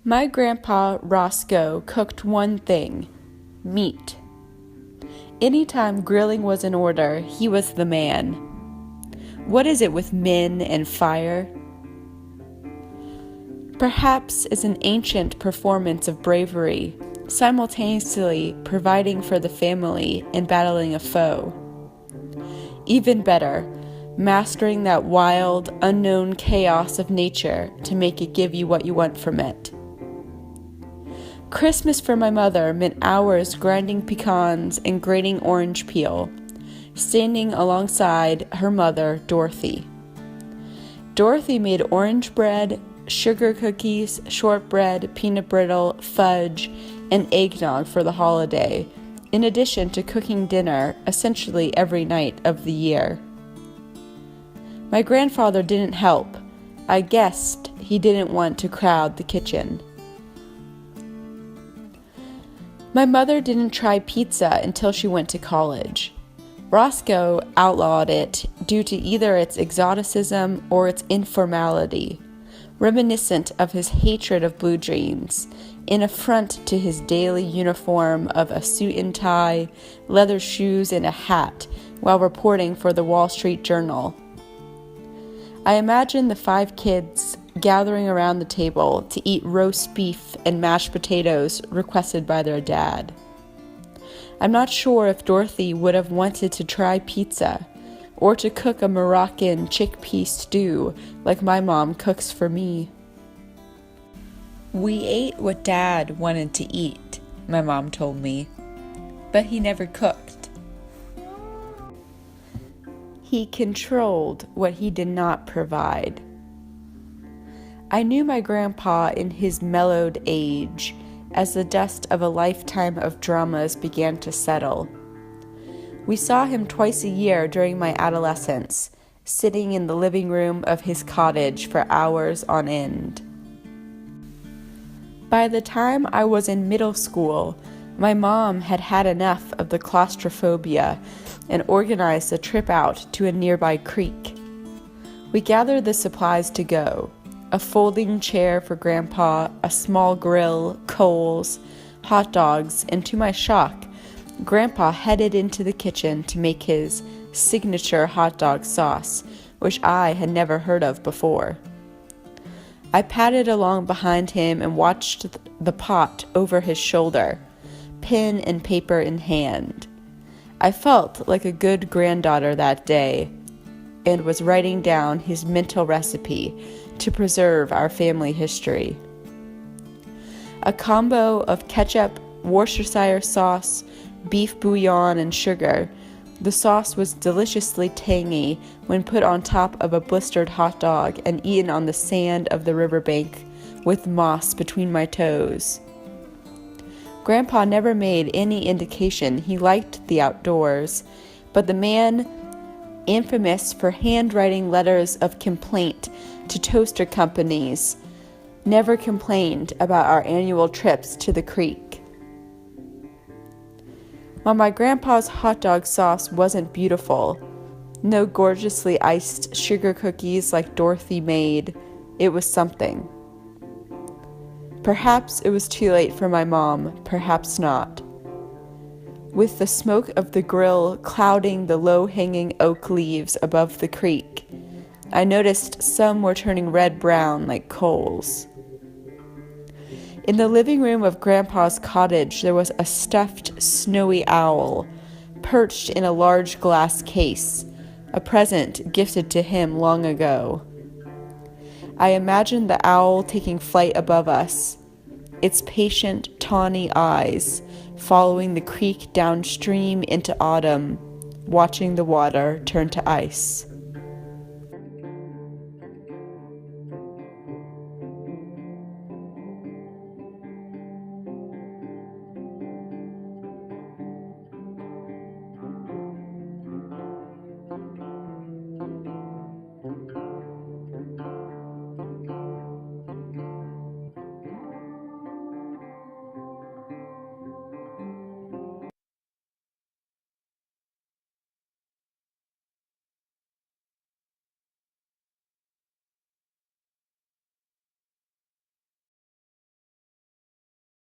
My grandpa Roscoe cooked one thing: meat. Anytime grilling was in order, he was the man. What is it with men and fire? Perhaps it's an ancient performance of bravery, simultaneously providing for the family and battling a foe. Even better, mastering that wild, unknown chaos of nature to make it give you what you want from it. Christmas for my mother meant hours grinding pecans and grating orange peel, standing alongside her mother, Dorothy. Dorothy made orange bread, sugar cookies, shortbread, peanut brittle, fudge, and eggnog for the holiday, in addition to cooking dinner essentially every night of the year. My grandfather didn't help. I guessed he didn't want to crowd the kitchen. My mother didn't try pizza until she went to college. Roscoe outlawed it due to either its exoticism or its informality, reminiscent of his hatred of blue jeans, in affront to his daily uniform of a suit and tie, leather shoes, and a hat while reporting for the Wall Street Journal. I imagine the 5 kids gathering around the table to eat roast beef and mashed potatoes requested by their dad. I'm not sure if Dorothy would have wanted to try pizza or to cook a Moroccan chickpea stew like my mom cooks for me. We ate what Dad wanted to eat, my mom told me, but he never cooked. He controlled what he did not provide. I knew my grandpa in his mellowed age as the dust of a lifetime of dramas began to settle. We saw him twice a year during my adolescence, sitting in the living room of his cottage for hours on end. By the time I was in middle school, my mom had had enough of the claustrophobia and organized a trip out to a nearby creek. We gathered the supplies to go: a folding chair for Grandpa, a small grill, coals, hot dogs, and to my shock, Grandpa headed into the kitchen to make his signature hot dog sauce, which I had never heard of before. I padded along behind him and watched the pot over his shoulder, pen and paper in hand. I felt like a good granddaughter that day and was writing down his mental recipe to preserve our family history. A combo of ketchup, Worcestershire sauce, beef bouillon, and sugar, the sauce was deliciously tangy when put on top of a blistered hot dog and eaten on the sand of the riverbank with moss between my toes. Grandpa never made any indication he liked the outdoors, but the man infamous for handwriting letters of complaint to toaster companies never complained about our annual trips to the creek. While my grandpa's hot dog sauce wasn't beautiful, no gorgeously iced sugar cookies like Dorothy made, it was something. Perhaps it was too late for my mom, perhaps not. With the smoke of the grill clouding the low-hanging oak leaves above the creek, I noticed some were turning red-brown like coals. In the living room of Grandpa's cottage, there was a stuffed snowy owl, perched in a large glass case, a present gifted to him long ago. I imagined the owl taking flight above us, its patient, tawny eyes following the creek downstream into autumn, watching the water turn to ice.